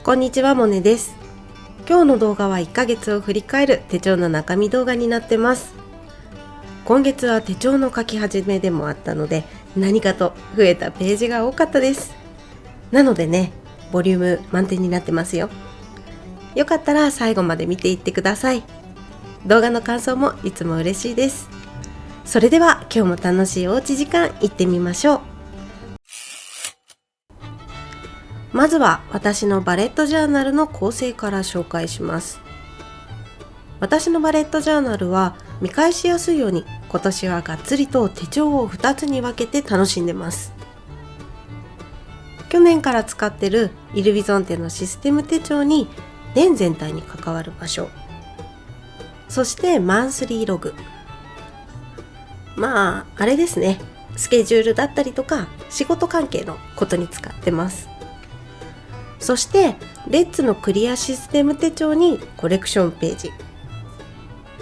こんにちは、モネです。今日の動画は1ヶ月を振り返る手帳の中身動画になってます。今月は手帳の書き始めでもあったので、何かと増えたページが多かったです。なのでね、ボリューム満点になってますよ。よかったら最後まで見ていってください。動画の感想もいつも嬉しいです。それでは今日も楽しいおうち時間行ってみましょう。まずは私のバレットジャーナルの構成から紹介します。私のバレットジャーナルは見返しやすいように今年はがっつりと手帳を2つに分けて楽しんでます。去年から使ってるイルビゾンテのシステム手帳に年全体に関わる場所、そしてマンスリーログ、あれですね、スケジュールだったりとか仕事関係のことに使ってます。そしてレッツのクリアシステム手帳にコレクションページ、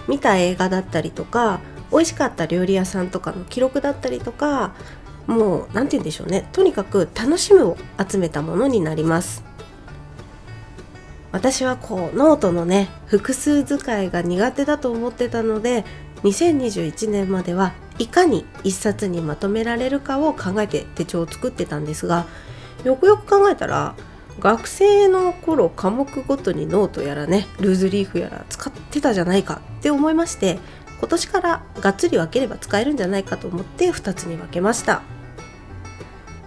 見た映画だったりとか美味しかった料理屋さんとかの記録だったりとか、もうなんて言うんでしょうね、とにかく楽しむを集めたものになります。私はノートのね、複数使いが苦手だと思ってたので、2021年まではいかに一冊にまとめられるかを考えて手帳を作ってたんですが、よくよく考えたら学生の頃科目ごとにノートやらね、ルーズリーフやら使ってたじゃないかって思いまして、今年からがっつり分ければ使えるんじゃないかと思って2つに分けました。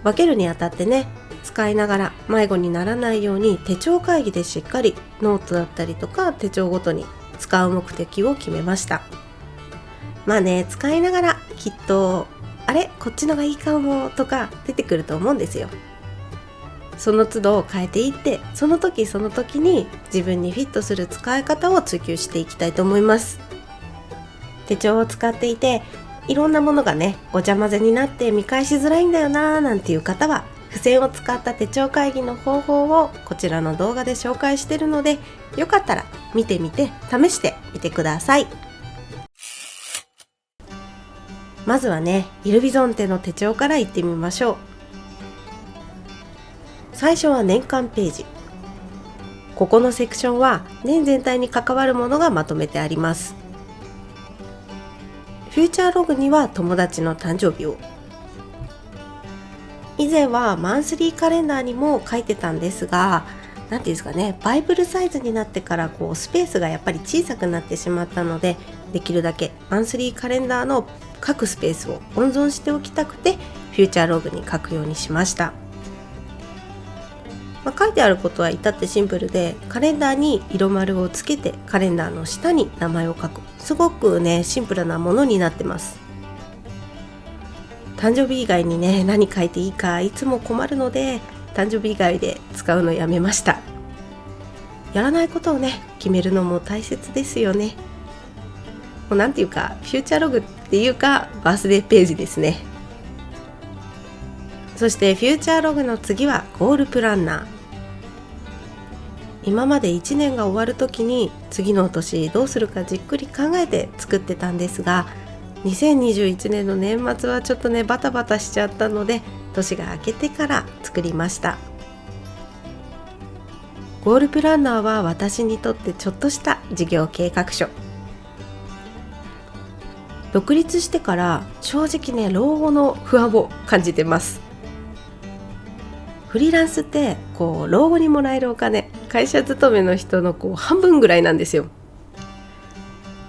分けるにあたってね、使いながら迷子にならないように手帳会議でしっかりノートだったりとか手帳ごとに使う目的を決めました。使いながらきっとこっちのがいいかもとか出てくると思うんですよ。その都度変えていって、その時その時に自分にフィットする使い方を追求していきたいと思います。手帳を使っていていろんなものがね、ごちゃ混ぜになって見返しづらいんだよななんていう方は、付箋を使った手帳会議の方法をこちらの動画で紹介しているので、よかったら見てみて試してみてください。まずはね、イルビゾンテの手帳からいってみましょう。最初は年間ページ。ここのセクションは年全体に関わるものがまとめてあります。フューチャーログには友達の誕生日を、以前はマンスリーカレンダーにも書いてたんですが、なんていうんですかね、バイブルサイズになってからスペースがやっぱり小さくなってしまったので、できるだけマンスリーカレンダーの各スペースを温存しておきたくてフューチャーログに書くようにしました。書いてあることは至ってシンプルで、カレンダーに色丸をつけてカレンダーの下に名前を書く、すごくねシンプルなものになってます。誕生日以外にね、何書いていいかいつも困るので、誕生日以外で使うのやめました。やらないことをね決めるのも大切ですよね。もうなんていうか、フューチャーログっていうかバースデーページですね。そしてフューチャーログの次はゴールプランナー。今まで1年が終わるときに次の年どうするかじっくり考えて作ってたんですが、2021年の年末はちょっとねバタバタしちゃったので、年が明けてから作りました。ゴールプランナーは私にとってちょっとした事業計画書。独立してから正直ね、老後の不安を感じてます。フリーランスって老後にもらえるお金、会社勤めの人の半分ぐらいなんですよ。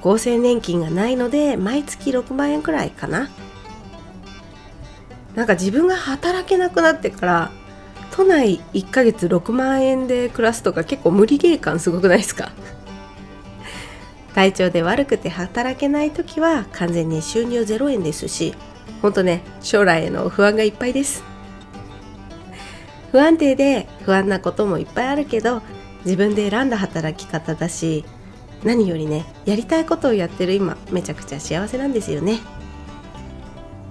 厚生年金がないので毎月6万円くらいかな。自分が働けなくなってから都内1ヶ月6万円で暮らすとか、結構無理ゲー感すごくないですか？体調で悪くて働けない時は完全に収入0円ですし、本当ね、将来への不安がいっぱいです。不安定で不安なこともいっぱいあるけど、自分で選んだ働き方だし、何よりね、やりたいことをやってる今、めちゃくちゃ幸せなんですよね。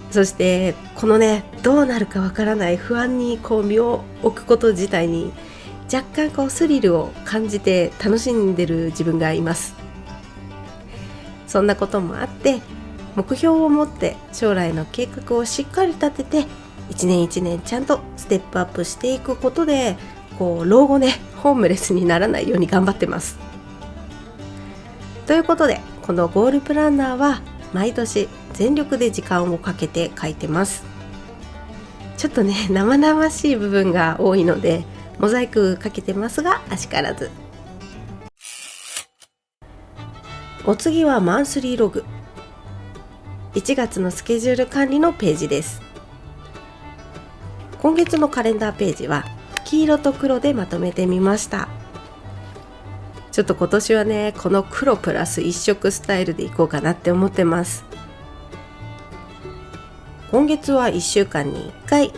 そしてこのね、どうなるかわからない不安に身を置くこと自体に若干スリルを感じて楽しんでる自分がいます。そんなこともあって、目標を持って将来の計画をしっかり立てて、一年一年ちゃんとステップアップしていくことで、老後ね、ホームレスにならないように頑張ってます。ということで、このゴールプランナーは毎年全力で時間をかけて書いてます。ちょっとね、生々しい部分が多いのでモザイクかけてますが、あしからず。お次はマンスリーログ。1月のスケジュール管理のページです。今月のカレンダーページは黄色と黒でまとめてみました。ちょっと今年はね、この黒プラス一色スタイルでいこうかなって思ってます。今月は1週間に1回、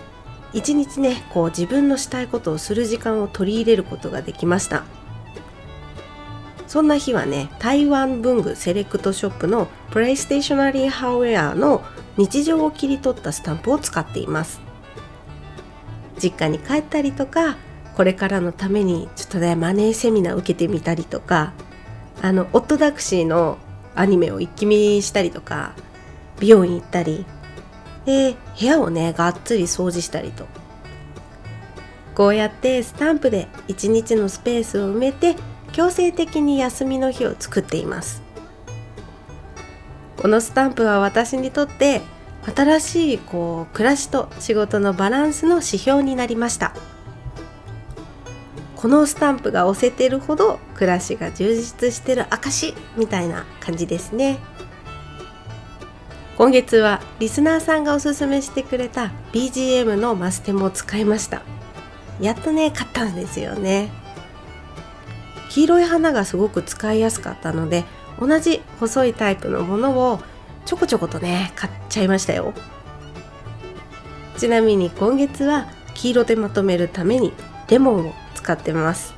1日ね、自分のしたいことをする時間を取り入れることができました。そんな日はね、台湾文具セレクトショップのプレイステーショナリーハーウェアの日常を切り取ったスタンプを使っています。実家に帰ったりとか、これからのためにちょっとね、マネーセミナー受けてみたりとか、オットダクシーのアニメを一気見したりとか、美容院行ったりで、部屋をねがっつり掃除したりと、こうやってスタンプで一日のスペースを埋めて強制的に休みの日を作っています。このスタンプは私にとって新しい暮らしと仕事のバランスの指標になりました。このスタンプが押せてるほど暮らしが充実してる証みたいな感じですね。今月はリスナーさんがおすすめしてくれた BGM のマステも使いました。やっとね買ったんですよね。黄色い花がすごく使いやすかったので、同じ細いタイプのものをちょこちょことね買っちゃいましたよ。ちなみに今月は黄色でまとめるためにレモンを使ってます。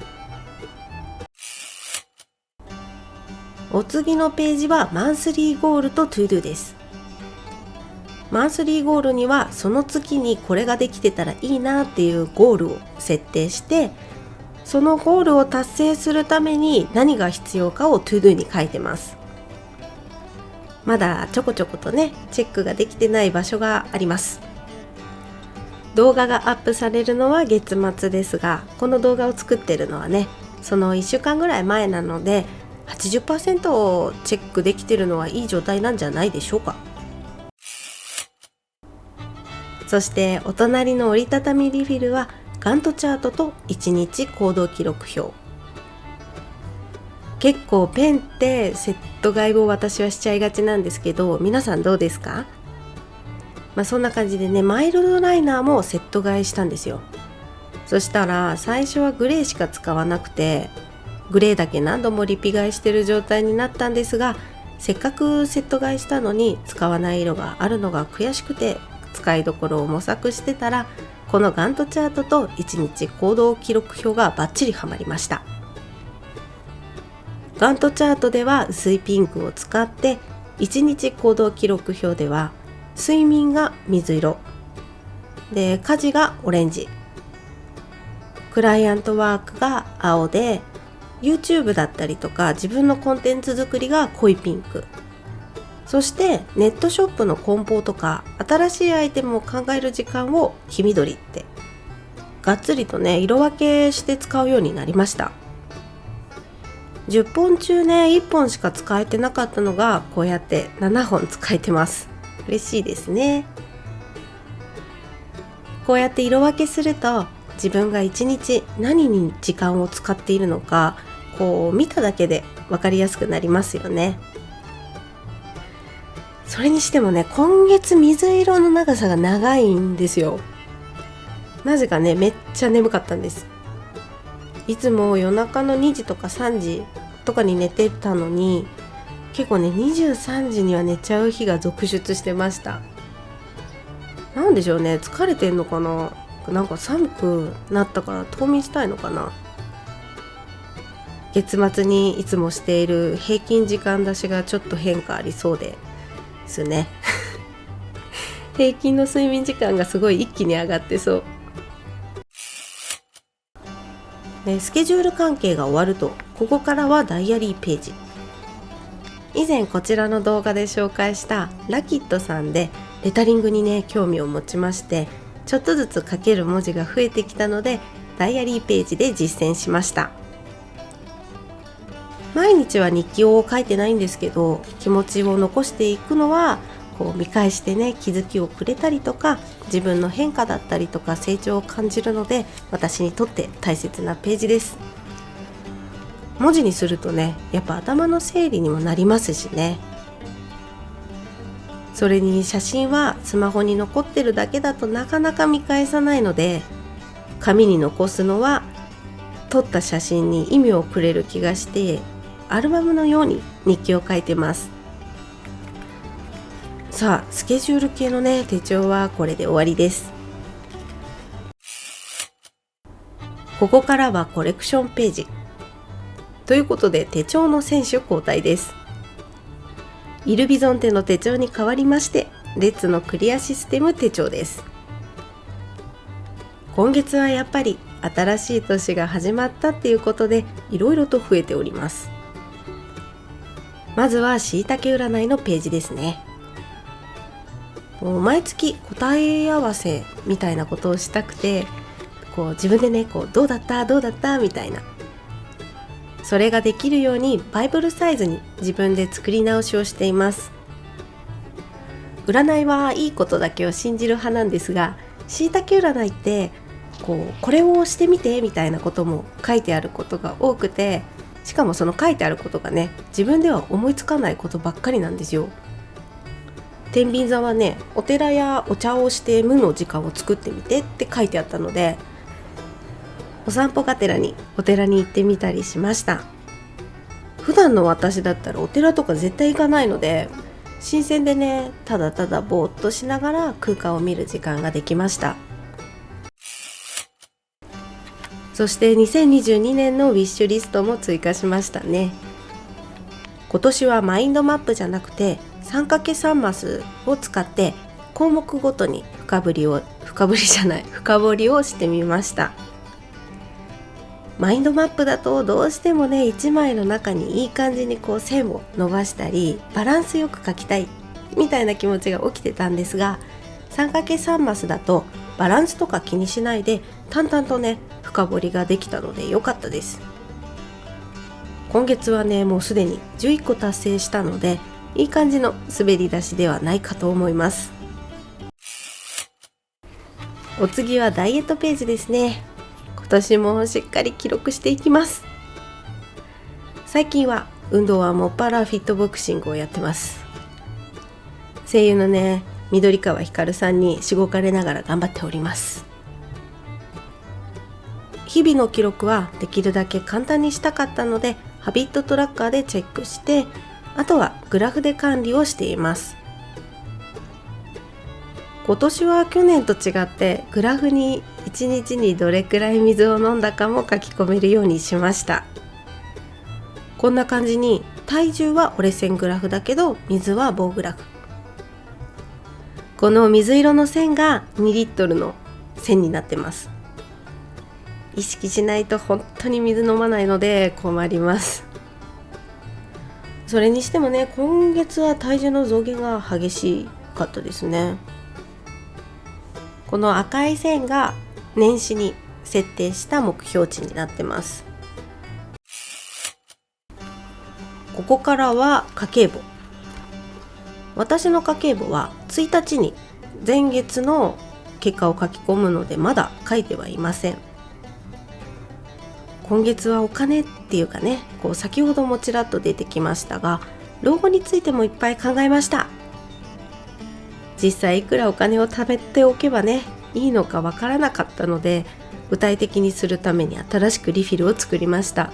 お次のページはマンスリーゴールとトゥードゥです。マンスリーゴールにはその月にこれができてたらいいなっていうゴールを設定して、そのゴールを達成するために何が必要かをトゥードゥに書いてます。まだちょこちょことねチェックができてない場所があります。動画がアップされるのは月末ですが、この動画を作ってるのはねその1週間ぐらい前なので 80% をチェックできてるのはいい状態なんじゃないでしょうか。そしてお隣の折りたたみリフィルはガントチャートと1日行動記録表。結構ペンってセット買いを私はしちゃいがちなんですけど、皆さんどうですか？そんな感じでね、マイルドライナーもセット買いしたんですよ。そしたら最初はグレーしか使わなくて、グレーだけ何度もリピ買いしてる状態になったんですが、せっかくセット買いしたのに使わない色があるのが悔しくて、使いどころを模索してたら、このガントチャートと1日行動記録表がバッチリハマりました。ガントチャートでは薄いピンクを使って、1日行動記録表では睡眠が水色で、家事がオレンジ、クライアントワークが青で、 YouTube だったりとか自分のコンテンツ作りが濃いピンク、そしてネットショップの梱包とか新しいアイテムを考える時間を黄緑って、がっつりとね色分けして使うようになりました。10本中ね1本しか使えてなかったのが、こうやって7本使えてます。嬉しいですね。こうやって色分けすると、自分が1日何に時間を使っているのか見ただけで分かりやすくなりますよね。それにしてもね、今月水色の長さが長いんですよ。なぜかねめっちゃ眠かったんです。いつも夜中の2時とか3時とかに寝てたのに、結構ね23時には寝ちゃう日が続出してました。なんでしょうね、疲れてんのかな、なんか寒くなったから冬眠したいのかな。月末にいつもしている平均時間出しがちょっと変化ありそうですね平均の睡眠時間がすごい一気に上がってそうで、スケジュール関係が終わると、ここからはダイアリーページ。以前こちらの動画で紹介したラキットさんでレタリングにね興味を持ちまして、ちょっとずつ書ける文字が増えてきたので、ダイアリーページで実践しました。毎日は日記を書いてないんですけど、気持ちを残していくのは見返してね、気づきをくれたりとか、自分の変化だったりとか成長を感じるので、私にとって大切なページです。文字にするとね、やっぱ頭の整理にもなりますしね。それに写真はスマホに残ってるだけだとなかなか見返さないので、紙に残すのは撮った写真に意味をくれる気がして、アルバムのように日記を書いてます。さあ、スケジュール系のね、手帳はこれで終わりです。ここからはコレクションページということで、手帳の選手交代です。イルビゾンテの手帳に代わりまして、レッツのクリアシステム手帳です。今月はやっぱり新しい年が始まったっていうことで、いろいろと増えております。まずはしいたけ占いのページですね。毎月答え合わせみたいなことをしたくて、自分でね、どうだったみたいな、それができるようにバイブルサイズに自分で作り直しをしています。占いはいいことだけを信じる派なんですが、しいたけ占いってこれをしてみてみたいなことも書いてあることが多くて、しかもその書いてあることがね、自分では思いつかないことばっかりなんですよ。天秤座はね、お寺やお茶をして無の時間を作ってみてって書いてあったので、お散歩がてらにお寺に行ってみたりしました。普段の私だったらお寺とか絶対行かないので、新鮮でね、ただただぼーっとしながら空間を見る時間ができました。そして2022年のウィッシュリストも追加しましたね。今年はマインドマップじゃなくて 3×3 マスを使って項目ごとに深掘りをしてみました。マインドマップだとどうしてもね、1枚の中にいい感じに線を伸ばしたりバランスよく描きたいみたいな気持ちが起きてたんですが、 3×3 マスだとバランスとか気にしないで淡々とね、深掘りができたので良かったです。今月はね、もうすでに11個達成したので、いい感じの滑り出しではないかと思います。お次はダイエットページですね。今年もしっかり記録していきます。最近は運動はもっぱらフィットボクシングをやってます。声優のね、緑川光さんにしごかれながら頑張っております。日々の記録はできるだけ簡単にしたかったので、ハビットトラッカーでチェックして、あとはグラフで管理をしています。今年は去年と違ってグラフに1日にどれくらい水を飲んだかも書き込めるようにしました。こんな感じに体重は折れ線グラフだけど水は棒グラフ。この水色の線が2リットルの線になってます。意識しないと本当に水飲まないので困ります。それにしてもね、今月は体重の増減が激しかったですね。この赤い線が年始に設定した目標値になってます。ここからは家計簿。私の家計簿は1日に前月の結果を書き込むので、まだ書いてはいません。今月はお金っていうかね、先ほどもちらっと出てきましたが、老後についてもいっぱい考えました。実際いくらお金を貯めておけばね、いいのかわからなかったので、具体的にするために新しくリフィルを作りました。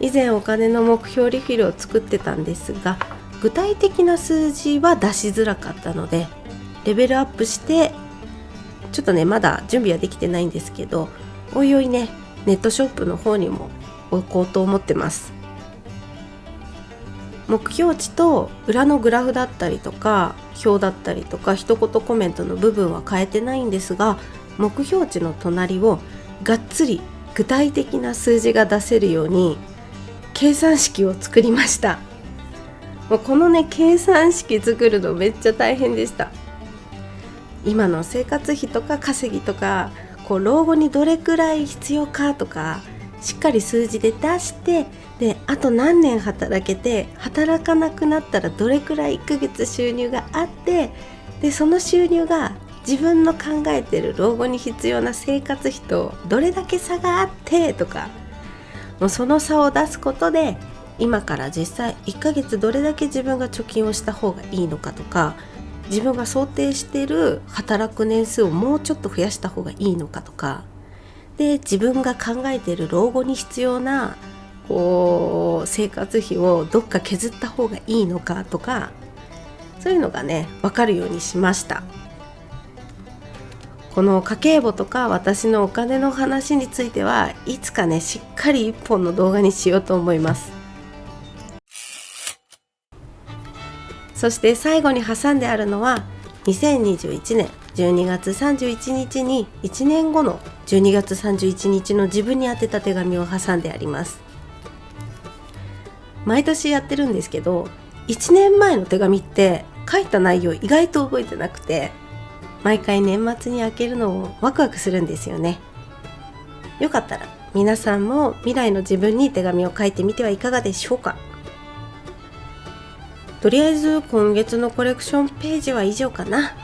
以前お金の目標リフィルを作ってたんですが、具体的な数字は出しづらかったので、レベルアップしてちょっとね、まだ準備はできてないんですけど、おいおいね、ネットショップの方にも置こうと思ってます。目標値と裏のグラフだったりとか表だったりとか一言コメントの部分は変えてないんですが、目標値の隣をがっつり具体的な数字が出せるように計算式を作りました。もうこのね、計算式作るのめっちゃ大変でした。今の生活費とか稼ぎとか老後にどれくらい必要かとかしっかり数字で出して、であと何年働けて、働かなくなったらどれくらい1ヶ月収入があって、でその収入が自分の考えてる老後に必要な生活費とどれだけ差があってとか、もうその差を出すことで今から実際1ヶ月どれだけ自分が貯金をした方がいいのかとか、自分が想定している働く年数をもうちょっと増やした方がいいのかとかで、自分が考えている老後に必要な生活費をどっか削った方がいいのかとか、そういうのがね分かるようにしました。この家計簿とか私のお金の話についてはいつかねしっかり一本の動画にしようと思います。そして最後に挟んであるのは2021年12月31日に1年後の12月31日の自分に宛てた手紙を挟んであります。毎年やってるんですけど、1年前の手紙って書いた内容意外と覚えてなくて、毎回年末に開けるのをワクワクするんですよね。よかったら皆さんも未来の自分に手紙を書いてみてはいかがでしょうか。とりあえず今月のコレクションページは以上かな。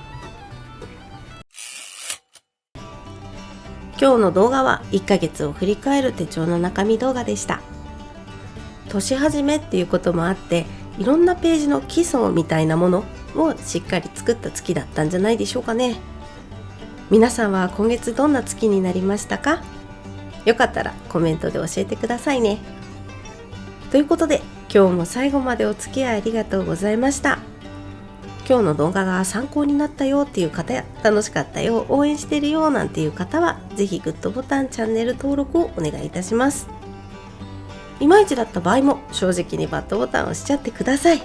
今日の動画は1ヶ月を振り返る手帳の中身動画でした。年始めっていうこともあって、いろんなページの基礎みたいなものをしっかり作った月だったんじゃないでしょうかね。皆さんは今月どんな月になりましたか？よかったらコメントで教えてくださいね。ということで今日も最後までお付き合いありがとうございました。今日の動画が参考になったよっていう方や、楽しかったよ、応援してるよなんていう方はぜひグッドボタン、チャンネル登録をお願いいたします。いまいちだった場合も正直にバッドボタンを押しちゃってください。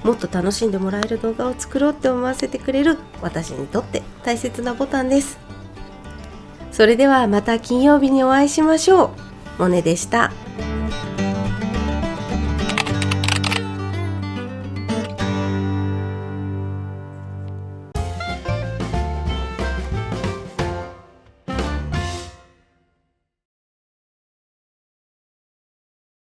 もっと楽しんでもらえる動画を作ろうって思わせてくれる私にとって大切なボタンです。それではまた金曜日にお会いしましょう。モネでした。